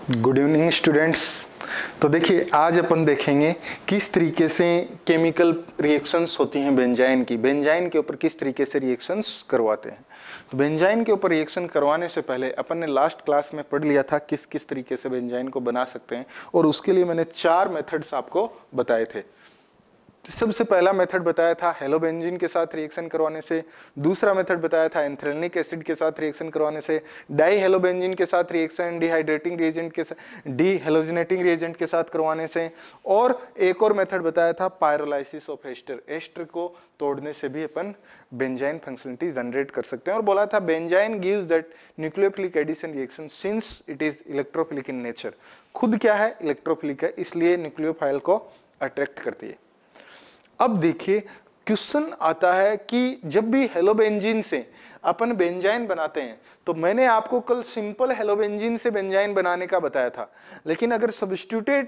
Good evening students. तो देखिए आज अपन देखेंगे किस तरीके से केमिकल रिएक्शंस होती हैं बेंजाइन की, बेंजाइन के ऊपर किस तरीके से रिएक्शंस करवाते हैं। तो बेंजाइन के ऊपर रिएक्शन करवाने से पहले अपन ने लास्ट क्लास में पढ़ लिया था किस किस तरीके से बेंजाइन को बना सकते हैं, और उसके लिए मैंने 4 मेथड्स आपको बताए थे। सबसे पहला मेथड बताया था हेलोबेंजीन के साथ रिएक्शन करवाने से, दूसरा मेथड बताया था एंथ्रेलिक एसिड के साथ रिएक्शन करवाने से, डाई हेलोबेंजीन के साथ रिएक्शन डिहाइड्रेटिंग रिएजेंट के साथ, डी हेलोजिनेटिंग रिएजेंट के साथ करवाने से, और एक और मेथड बताया था पायरोलाइसिस ऑफ एस्टर, एस्टर को तोड़ने से भी अपन बेंजाइन फंक्शनलिटी जनरेट कर सकते हैं। और बोला था benzene gives that nucleophilic addition reaction since it is electrophilic in nature, खुद क्या है इलेक्ट्रोफिलिक है, इसलिए न्यूक्लियोफाइल को अट्रैक्ट करती है। अब देखिए क्वेश्चन आता है कि जब भी हेलोबेंजीन से अपन बेंजाइन बनाते हैं, तो मैंने आपको कल सिंपल हेलोबेंजीन से बेंजाइन बनाने का बताया था, लेकिन अगर सब्स्टिट्यूटेड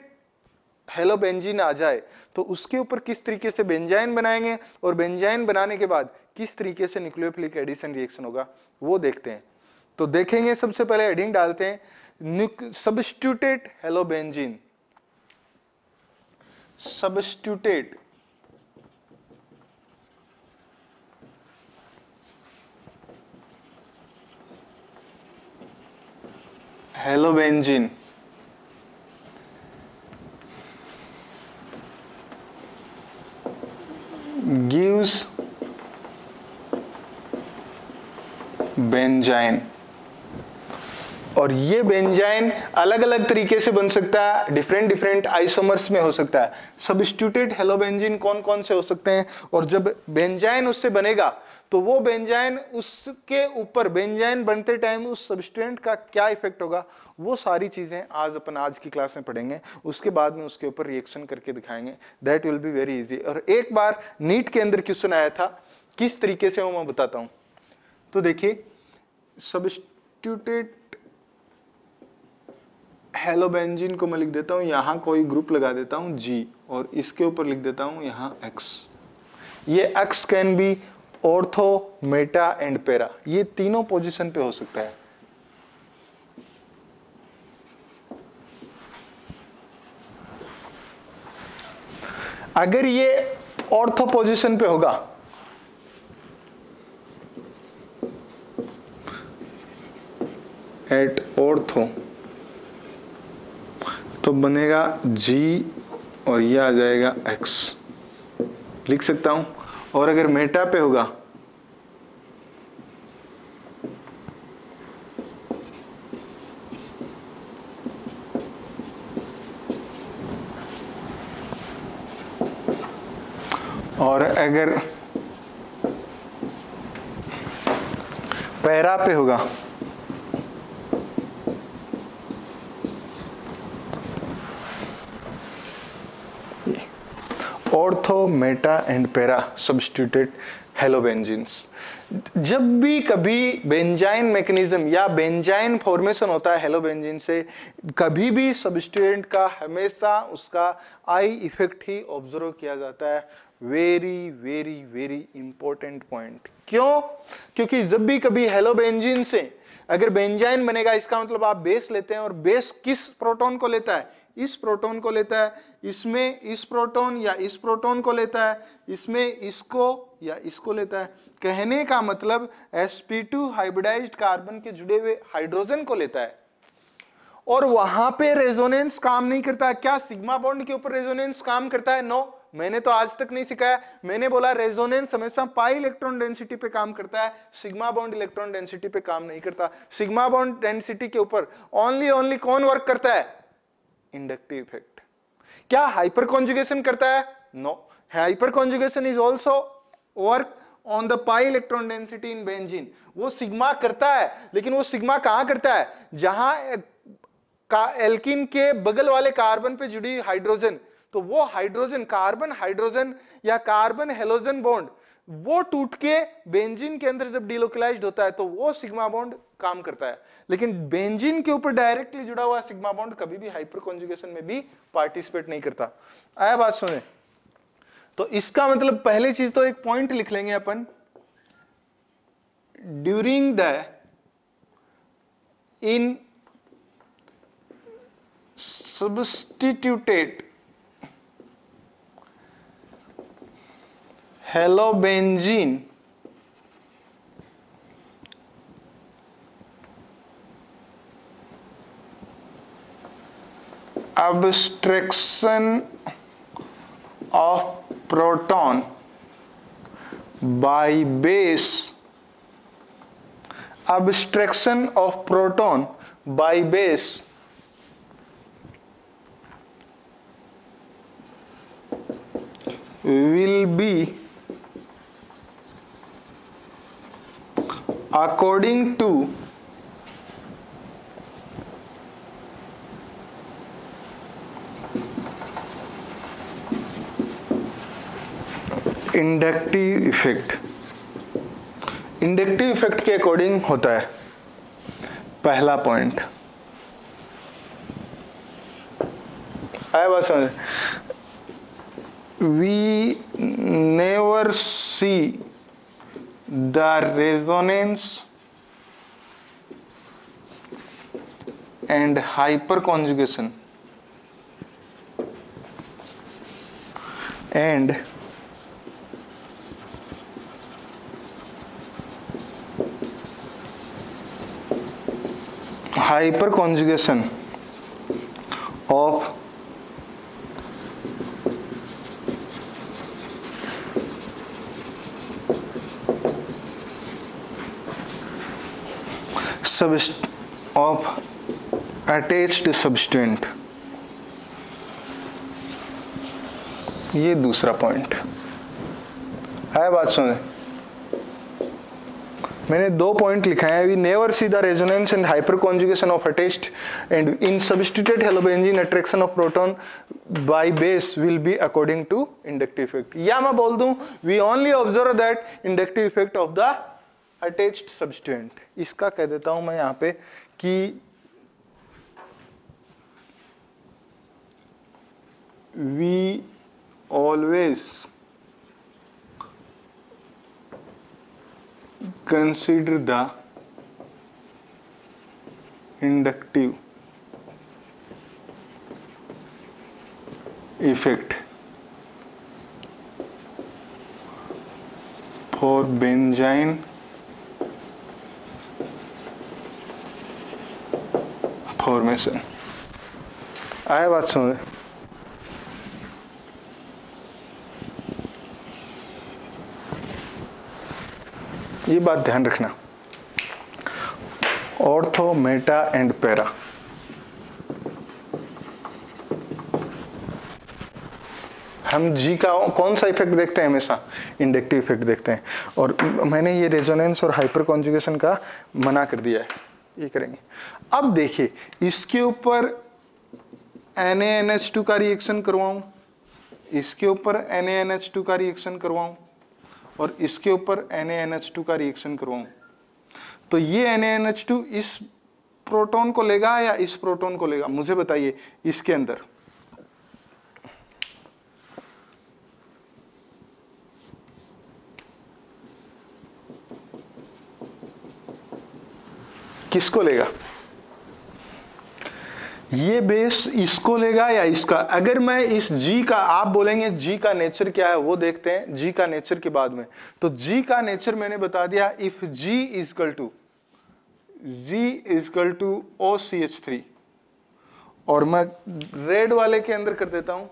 हेलोबेंजीन आ जाए तो उसके ऊपर किस तरीके से बेंजाइन बनाएंगे, और बेंजाइन बनाने के बाद किस तरीके से न्यूक्लियोफिलिक एडिशन रिएक्शन होगा वो देखते हैं। तो देखेंगे सबसे पहले हेडिंग डालते हैं सब्स्टिट्यूटेड हेलोबेंजीन, सब्स्टिट्यूटेड हेलोबेंजीन gives बेंजाइन, और ये बेंजाइन अलग अलग तरीके से बन सकता है, डिफरेंट डिफरेंट आइसोमर्स में हो सकता है। सब्स्टिट्यूटेड हेलोबेंजीन कौन कौन से हो सकते हैं, और जब बेंजाइन उससे बनेगा तो वो बेंजाइन उसके ऊपर बेंजाइन बनते टाइम उस सब्स्टिट्यूएंट का क्या इफेक्ट होगा, वो सारी चीजें आज अपन आज की क्लास में पढ़ेंगे। उसके बाद में उसके ऊपर रिएक्शन करके दिखाएंगे, that will be very easy. और एक बार नीट के अंदर क्वेश्चन आया था किस तरीके से, वो मैं बताता हूं। तो देखिए सब्स्टिट्यूटेड हेलोबेंजीन को मैं लिख देता हूं, यहां कोई ग्रुप लगा देता हूं G, और इसके ऊपर लिख देता हूं यहां X। ये X can be ortho, meta and para, ये तीनों पोजीशन पे हो सकता है। अगर ये ऑर्थो पोजीशन पे होगा एट ऑर्थो तो बनेगा G और ये आ जाएगा X, लिख सकता हूं। और अगर मेटा पे होगा और अगर पैरा पे होगा ortho, meta and para substituted halobenzenes. जब भी कभी बेंजाइन मैकेनिज्म या बेंजाइन फॉर्मेशन होता है हेलोबेंजीन से, कभी भी सब्स्टिट्यूएंट का हमेशा उसका आई इफेक्ट ही ऑब्जर्व किया जाता है। Very very very important point. क्यों? क्योंकि जब भी कभी हेलोबेंजीन से अगर बेंजाइन बनेगा, इसका मतलब आप बेस लेते हैं, और बेस किस प्रोटॉन को लेता है, इस प्रोटॉन को लेता है, इसमें इस प्रोटॉन या इस प्रोटॉन को लेता है, इसमें इसको या इसको लेता है। कहने का मतलब sp2 हाइब्रिडाइज्ड कार्बन के जुड़े हुए हाइड्रोजन को लेता है, और वहां पे रेजोनेंस काम नहीं करता है। क्या सिग्मा बॉन्ड के ऊपर रेजोनेंस काम करता है? नो, मैंने तो आज तक नहीं सिखाया। मैंने बोला रेजोनेंस हमेशा पाई इलेक्ट्रॉन डेंसिटी पे काम करता है, सिग्मा बॉन्ड इलेक्ट्रॉन डेंसिटी पे काम नहीं करता। सिग्मा बॉन्ड डेंसिटी के ऊपर ओनली कौन वर्क करता है? Inductive effect. क्या हाइपर कॉन्जुगेशन करता है? No, hyperconjugation is also work on the pi electron density in benzene. वो सिग्मा करता है, लेकिन वो सिग्मा कहां करता है? जहां एल्किन के बगल वाले कार्बन पे जुड़ी हाइड्रोजन, तो वो हाइड्रोजन कार्बन हाइड्रोजन या कार्बन हेलोजन बॉन्ड वो टूट के बेंजीन के अंदर जब डिलोकलाइज्ड होता है तो वो सिग्मा बॉन्ड काम करता है। लेकिन बेंजीन के ऊपर डायरेक्टली जुड़ा हुआ सिग्मा बॉन्ड कभी भी हाइपर कॉन्जुगेशन में भी पार्टिसिपेट नहीं करता। आया बात सुने? तो इसका मतलब पहली चीज तो एक पॉइंट लिख लेंगे अपन, during the substituted halobenzene abstraction of proton by base, abstraction of proton by base will be according to inductive effect. Inductive effect के अकॉर्डिंग होता है पहला पॉइंट। आया बात समझ? We never see the resonance and hyperconjugation and hyperconjugation of attached substituent। ये दूसरा point है। बात सुने, मैंने दो पॉइंट लिखा है। We never see the resonance and hyperconjugation of attached and in substituted halobenzene attraction of proton by base will be according to inductive effect. या मैं बोल दूं we only observe that inductive effect of the attached substituent. इसका कह देता हूं मैं यहां पे कि we always consider the inductive effect for benzene formation। आया बात समझ? ये बात ध्यान रखना। Ortho, meta and para. हम जी का कौन सा इफेक्ट देखते हैं? हमेशा इंडक्टिव इफेक्ट देखते हैं। और मैंने ये रेजोनेंस और हाइपर कॉन्जुगेशन का मना कर दिया है, ये करेंगे। अब देखिए, इसके ऊपर NaNH2 का रिएक्शन करवाऊं, इसके ऊपर NaNH2 का रिएक्शन करवाऊं और इसके ऊपर NaNH2 का रिएक्शन करवाऊं, तो ये NaNH2 इस प्रोटॉन को लेगा या इस प्रोटॉन को लेगा? मुझे बताइए। इसके अंदर किसको लेगा? ये बेस इसको लेगा या इसका? अगर मैं इस G का, आप बोलेंगे G का नेचर क्या है, वो देखते हैं G का नेचर के बाद में। तो G का नेचर मैंने बता दिया, if G is equal to OCH3, और मैं रेड वाले के अंदर कर देता हूं,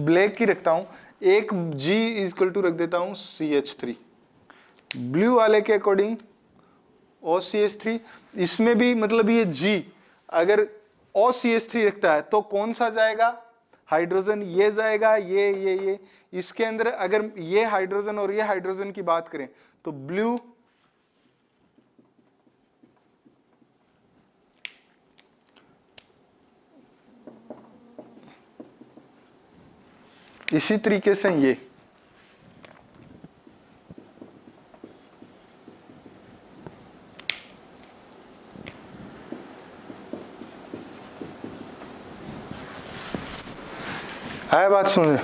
ब्लैक की रखता हूं, एक G इजकल टू रख देता हूं CH3, ब्लू वाले के अकॉर्डिंग OCH3। इसमें भी मतलब ये G अगर OCH3 रखता है तो कौन सा जाएगा? हाइड्रोजन ये जाएगा, ये। इसके अंदर अगर ये हाइड्रोजन और ये हाइड्रोजन की बात करें तो ब्लू, इसी तरीके से ये आया बात समझे?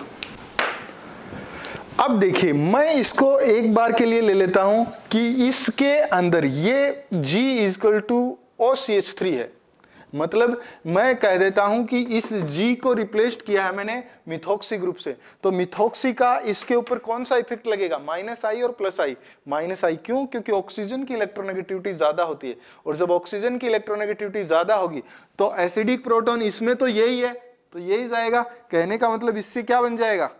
अब देखिए, मैं इसको एक बार के लिए ले लेता हूं कि इसके अंदर ये G इजकल टू OCH3 है। मतलब मैं कह देता हूं कि इस G को रिप्लेस किया है मैंने मिथॉक्सी ग्रुप से, तो मिथॉक्सी का इसके ऊपर कौन सा इफेक्ट लगेगा, -I और +I। -I क्यों, क्योंकि ऑक्सीजन की इलेक्ट्रोनेगेटिविटी ज्यादा होती है, और जब ऑक्सीजन की इलेक्ट्रोनेगेटिविटी ज्यादा होगी तो एसिडिक प्रोटॉन इसमें तो यही है, तो यही जाएगा। कहने का मतलब इससे क्या बन जाएगा,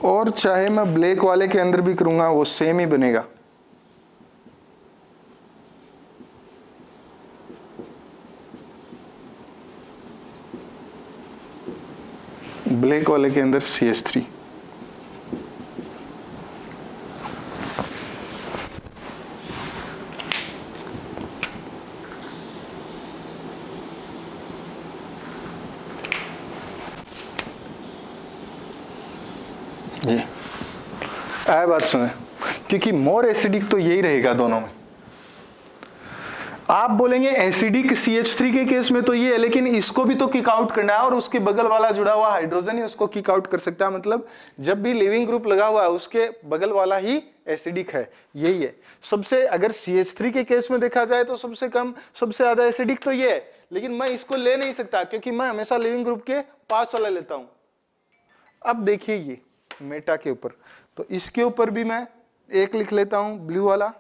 और चाहे मैं ब्लैक वाले के अंदर भी करूंगा वो सेम ही बनेगा। ब्लैक वाले के अंदर CH3, ये आया बात सुने, क्योंकि मोर एसिडिक तो यही रहेगा दोनों में। आप बोलेंगे एसिडिक CH3 के केस में तो ये है, लेकिन इसको भी तो किक आउट करना है, और उसके बगल वाला जुड़ा हुआ हाइड्रोजन ही उसको किक आउट कर सकता है। मतलब जब भी लिविंग ग्रुप लगा हुआ है उसके बगल वाला ही एसिडिक है, यही है। सबसे अगर CH3 के केस में देखा जाए तो सबसे कम सबसे ज्यादा एसिडिक तो ये है, लेकिन मैं इसको ले नहीं सकता क्योंकि मैं हमेशा लिविंग ग्रुप के पास वाला लेता हूं। अब देखिए ये मेटा के ऊपर, तो इसके ऊपर भी मैं एक लिख लेता हूं ब्लू वाला,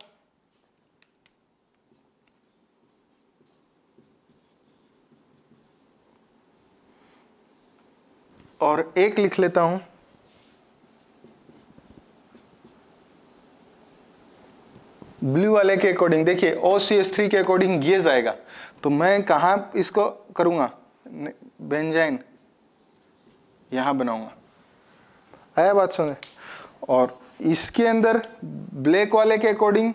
और एक लिख लेता हूं ब्लू वाले के अकॉर्डिंग। देखिए OCH3 के अकॉर्डिंग ये जाएगा, तो मैं कहां इसको करूंगा, बेंजाइन यहां बनाऊंगा। आया बात सुने, और इसके अंदर ब्लैक वाले के अकॉर्डिंग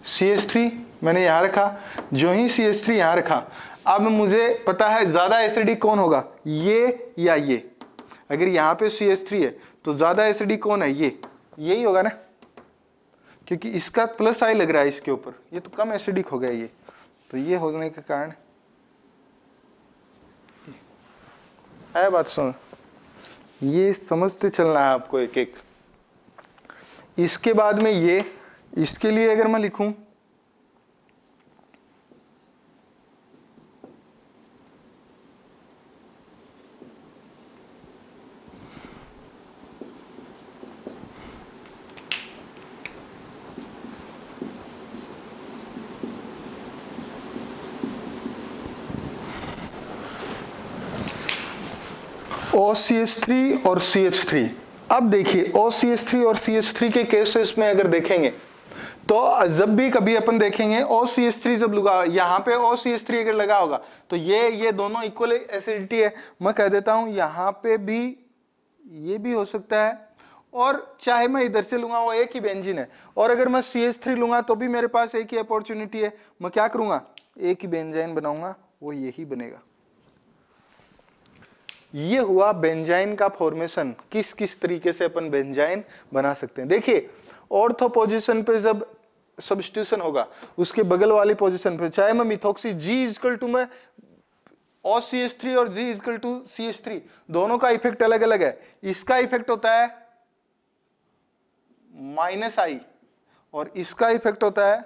CH3 मैंने यहां रखा। जो ही CH3 यहां रखा, अब मुझे पता है ज्यादा एसिडिक कौन होगा, ये या ये। अगर यहां पे CH3 है तो ज्यादा एसिडिक कौन है, ये यही होगा ना, क्योंकि इसका +I लग रहा है इसके ऊपर, ये तो कम एसिडिक हो गया ये, तो ये होने के कारण। आया बात सुन, ये समझते चलना है आपको एक एक। इसके बाद में ये, इसके लिए अगर मैं लिखूं OCH3 और CH3, अब देखिए OCH3 और CH3 के केसेस में अगर देखेंगे तो जब भी कभी अपन देखेंगे OCH3 जब लगा, यहाँ पे OCH3 अगर लगा होगा तो ये दोनों इक्वल एसिडिटी है। मैं कह देता हूं यहाँ पे भी ये भी हो सकता है, और चाहे मैं इधर से लूंगा वो एक ही बेंजीन है, और अगर मैं CH3 लूंगा तो भी मेरे पास एक ही अपॉर्चुनिटी है। मैं क्या करूंगा, एक ही बेंजाइन बनाऊंगा, वो यही बनेगा। ये हुआ बेंजाइन का फॉर्मेशन, किस किस तरीके से अपन बेंजाइन बना सकते हैं। देखिए ऑर्थो पोजीशन पे जब सब्स्टिट्यूशन होगा उसके बगल वाली पोजीशन पे, चाहे मैं मिथॉक्सी G इक्वल टू में OCH3 और G इक्वल टू CH3, दोनों का इफेक्ट अलग अलग है। इसका इफेक्ट होता है -I और इसका इफेक्ट होता है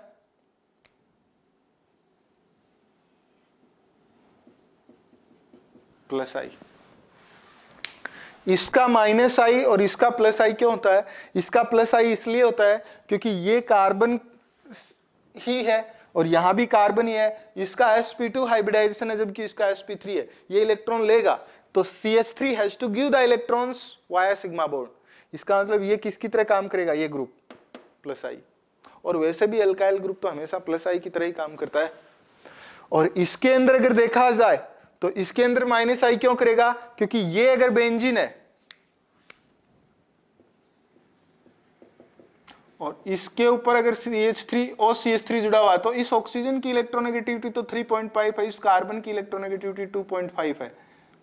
+I। इसका -I और इसका +I क्यों होता है, इसका +I इसलिए होता है क्योंकि ये कार्बन ही है और यहां भी कार्बन ही है। इसका sp2 हाइब्रिडाइजेशन है जबकि इसका sp3 है, ये इलेक्ट्रॉन लेगा, तो CH3 has to give the electrons via sigma bond. इसका मतलब ये किसकी तरह काम करेगा, ये ग्रुप +I, और वैसे भी अल्काइल ग्रुप तो हमेशा +I की तरह ही काम करता है। और इसके अंदर अगर देखा जाए तो इसके अंदर -I क्यों करेगा, क्योंकि ये अगर बेंजीन है और इसके ऊपर अगर CH3 और CH3 जुड़ा हुआ है तो इस ऑक्सीजन की इलेक्ट्रोनेगेटिविटी तो 3.5 है, इस कार्बन की इलेक्ट्रोनेगेटिविटी 2.5 है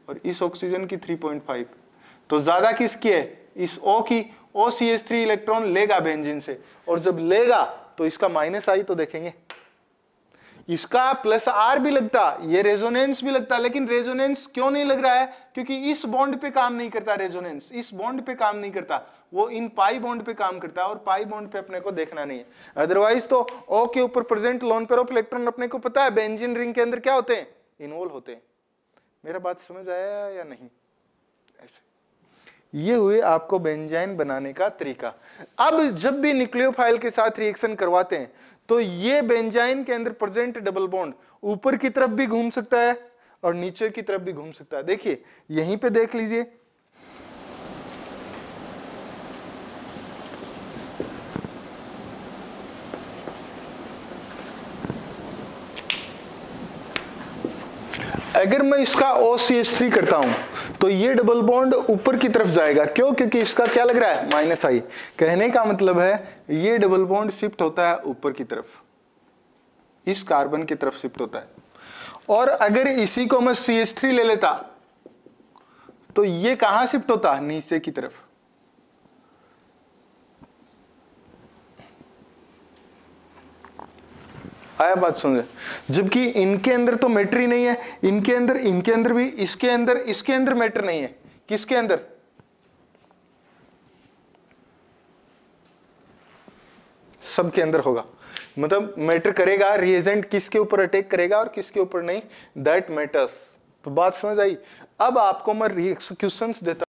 और इस ऑक्सीजन की 3.5, तो ज्यादा किसकी है, इस O की, OCH3 इलेक्ट्रॉन लेगा बेंजीन से, और जब लेगा तो इसका माइनस आई तो देखेंगे इसका प्लस आर भी लगता, ये रेजोनेंस भी लगता, लेकिन रेजोनेंस क्यों नहीं लग रहा है? क्योंकि इस बॉन्ड पे काम नहीं करता, रेजोनेंस इस बॉन्ड पे काम नहीं करता, वो इन पाई बॉन्ड पे काम करता है, और पाई बॉन्ड पे अपने को देखना नहीं है। अदरवाइज तो O के ऊपर present lone pair of electron अपने को पता है बेंजीन रिंग के अंदर क्या होते हैं, इन्वॉल्व होते हैं। मेरा बात समझ आया या नहीं? ऐसे ये हुए आपको बेंजाइन बनाने का तरीका। अब जब भी न्यूक्लियोफाइल के साथ रिएक्शन करवाते हैं तो ये बेंजाइन के अंदर प्रेजेंट डबल बॉन्ड ऊपर की तरफ भी घूम सकता है और नीचे की तरफ भी घूम सकता है। देखिए यहीं पे देख लीजिए, अगर मैं इसका OCH3 करता हूं तो ये डबल बॉन्ड ऊपर की तरफ जाएगा। क्यों? क्योंकि इसका क्या लग रहा है, माइनस आई। कहने का मतलब है ये डबल बॉन्ड शिफ्ट होता है ऊपर की तरफ, इस कार्बन की तरफ शिफ्ट होता है। और अगर इसी को मैं CH3 ले लेता तो ये कहां शिफ्ट होता, नीचे की तरफ। आया बात समझे? जबकि इनके अंदर तो मैटर ही नहीं है, इनके अंदर भी, इसके अंदर मैटर नहीं है। किसके अंदर? सबके अंदर होगा। मतलब मैटर करेगा, रिएजेंट किसके ऊपर अटैक करेगा और किसके ऊपर नहीं, दैट मैटर्स। तो बात समझ आई? अब आपको मैं क्वेश्चंस देता हूं,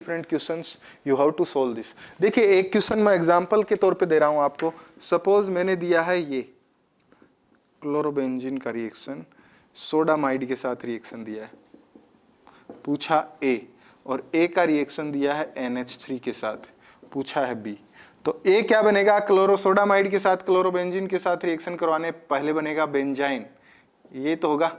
different questions, you have to solve this. देखिए एक क्वेश्चन मैं एग्जांपल के तौर पे दे रहा हूं आपको। सपोज मैंने दिया है ये क्लोरोबेंजीन का रिएक्शन सोडामाइड के साथ रिएक्शन दिया है, पूछा A, और A का रिएक्शन दिया है NH3 के साथ, पूछा है B। तो A क्या बनेगा, क्लोरोसोडामाइड के साथ क्लोरोबेंजीन के साथ रिएक्शन करवाने पहले बनेगा बेंजाइन, ये तो होगा।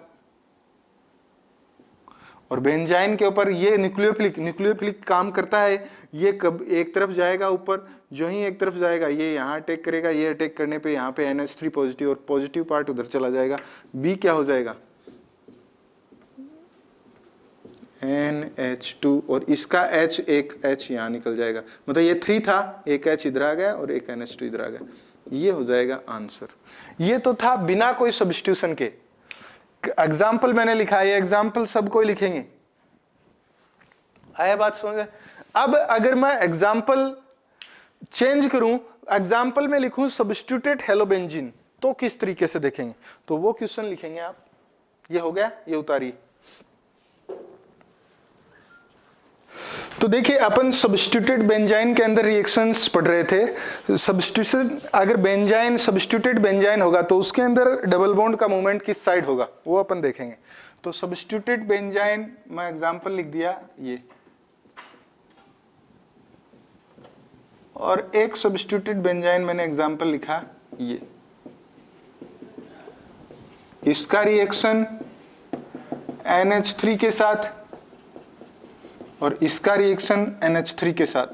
और बेंजाइन के ऊपर ये न्यूक्लियोफिलिक काम करता है। ये कब एक तरफ जाएगा ऊपर, जो ही एक तरफ जाएगा ये यहाँ अटैक करेगा, ये अटैक करने पे यहाँ पे NH3 पॉजिटिव और पॉजिटिव पार्ट उधर चला जाएगा। B क्या हो जाएगा, NH2, और इसका H, एक H यहाँ निकल जाएगा। मतलब ये 3 था, एक H इधर आ गया और एक NH2 इधर आ गया। ये हो जाएगा आंसर। ये तो था बिना कोई सब्स्टिट्यूशन के। एग्जाम्पल मैंने लिखा है, एग्जाम्पल सब कोई लिखेंगे। आया बात समझ? अब अगर मैं एग्जाम्पल चेंज करूं, एग्जाम्पल में लिखूं सब्स्टिट्यूटेड हेलोबेंजीन, तो किस तरीके से देखेंगे? तो वो क्वेश्चन लिखेंगे आप। ये हो गया, ये उतारिए। तो देखिए अपन सब्स्टिट्यूटेड बेंजाइन के अंदर रिएक्शंस पढ़ रहे थे। सब्स्टिट्यूशन, अगर बेंजाइन सब्स्टिट्यूटेड बेंजाइन होगा तो उसके अंदर डबल बॉन्ड का मूवमेंट किस साइड होगा, वो अपन देखेंगे। तो सब्स्टिट्यूटेड बेंजाइन मैं एग्जांपल लिख दिया ये, और एक सब्स्टिट्यूटेड बेंजाइन मैंने एग्जांपल लिखा ये। इसका रिएक्शन NH3 के साथ और इसका रिएक्शन NH3 के साथ।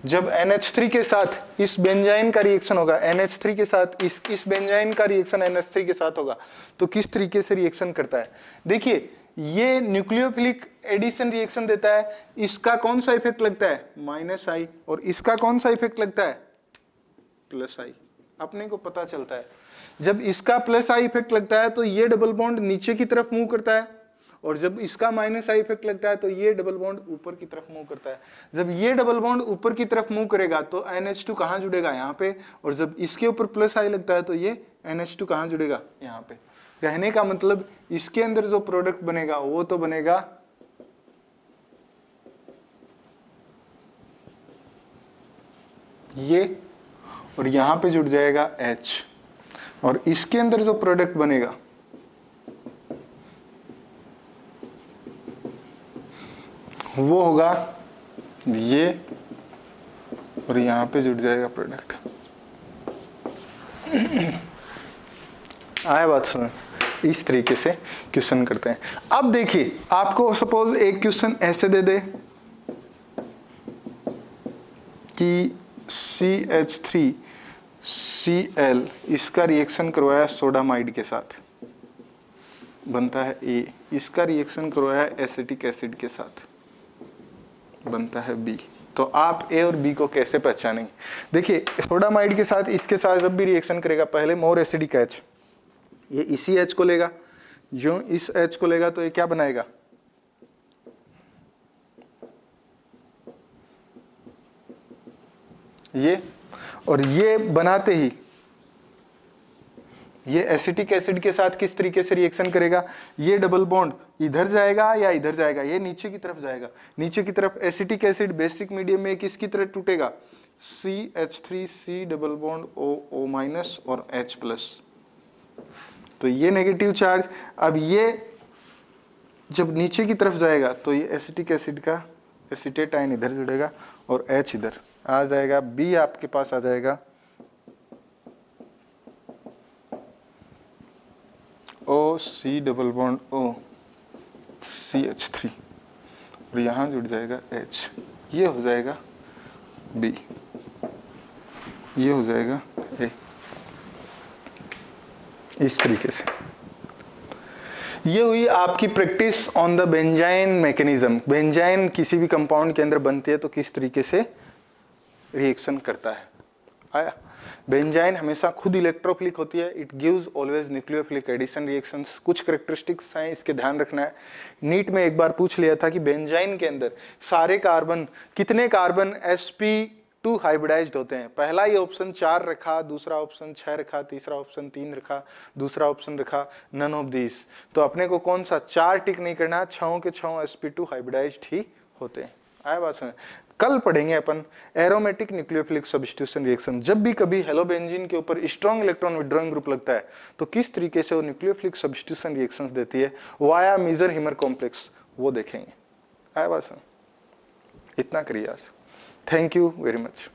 जब NH3 के साथ इस बेंजाइन का रिएक्शन होगा, NH3 के साथ इस बेंजाइन का रिएक्शन NH3 के साथ होगा, तो किस तरीके से रिएक्शन करता है? देखिए ये न्यूक्लियोफिलिक एडिशन रिएक्शन देता है। इसका कौन सा इफेक्ट लगता है, माइनस आई, और इसका कौन सा इफेक्ट लगता है, प्लस आई। अपने को पता चलता है जब इसका प्लस आई इफेक्ट लगता है तो ये डबल बॉन्ड नीचे की तरफ मूव करता है, और जब इसका माइनस आई इफेक्ट लगता है तो ये डबल बॉन्ड ऊपर की तरफ मूव करता है। जब ये डबल बॉन्ड ऊपर की तरफ मूव करेगा तो NH2 कहाँ जुड़ेगा, यहाँ पे, और जब इसके ऊपर प्लस आई लगता है तो ये NH2 कहाँ जुड़ेगा, यहाँ पे। कहने का मतलब इसके अंदर जो प्रोडक्ट बनेगा वो तो बनेगा ये, और यहाँ पे जुड़ जाएगा H, और इसके अंदर जो प्रोडक्ट बनेगा वो होगा ये, और यहां पे जुड़ जाएगा प्रोडक्ट। आया बात समझ? इस तरीके से क्वेश्चन करते हैं। अब देखिए आपको सपोज एक क्वेश्चन ऐसे दे दे कि CH3Cl इसका रिएक्शन करवाया सोडामाइड के साथ, बनता है A। इसका रिएक्शन करवाया एसिटिक एसिड के साथ, बनता है B। तो आप ए और बी को कैसे पहचानेंगे? देखिए सोडामाइड के साथ इसके साथ जब भी रिएक्शन करेगा पहले मोर एसिडिक H, ये इसी H को लेगा, जो इस H को लेगा तो ये क्या बनाएगा, ये, और ये बनाते ही ये एसिटिक एसिड के साथ किस तरीके से रिएक्शन करेगा, ये डबल बॉन्ड इधर जाएगा या इधर जाएगा, ये नीचे की तरफ जाएगा, नीचे की तरफ एसिटिक एसिड बेसिक मीडियम में किसकी तरह टूटेगा, CH3C double bond O minus और H प्लस, तो ये नेगेटिव चार्ज। अब ये जब नीचे की तरफ जाएगा तो ये एसिटिक एसिड का एसीटेट आयन इधर जुड़ेगा और H इधर आ जाएगा, B आपके पास आ जाएगा OC double bond O CH3 और यहाँ जुड़ जाएगा H, ये हो जाएगा B, ये हो जाएगा A। इस तरीके से ये हुई आपकी practice on the benzene mechanism. Benzene किसी भी कंपाउंड के अंदर बनती है तो किस तरीके से रिएक्शन करता है। आया, बेंजाइन हमेशा खुद इलेक्ट्रोफिलिक होती है, it gives always nucleophilic addition reactions. कुछ कैरेक्टरिस्टिक्स हैं इसके ध्यान रखना है। नीट में एक बार पूछ लिया था कि बेंजाइन के अंदर सारे कार्बन, कितने कार्बन sp2 हाइब्रिडाइज्ड होते हैं। पहला ही ऑप्शन 4 रखा, दूसरा ऑप्शन 6 रखा, तीसरा ऑप्शन 3 रखा, दूसरा ऑप्शन रखा नन ऑफ दिस। तो अपने को कौन सा 4 टिक नहीं करना, 6 के 6 sp2 हाइब्रिडाइज्ड ही होते हैं। आया बात समझ। कल पढ़ेंगे अपन एरोमेटिक न्यूक्लियोफिलिक सब्स्टिट्यूशन रिएक्शन। जब भी कभी हेलोबेंजीन के ऊपर स्ट्रॉन्ग इलेक्ट्रॉन विड्रॉइंग ग्रुप लगता है तो किस तरीके से वो न्यूक्लियोफिलिक सब्स्टिट्यूशन रिएक्शंस देती है वाया मेजर हिमर कॉम्प्लेक्स, वो देखेंगे। आया बात समझ। इतना करिए आज। Thank you very much.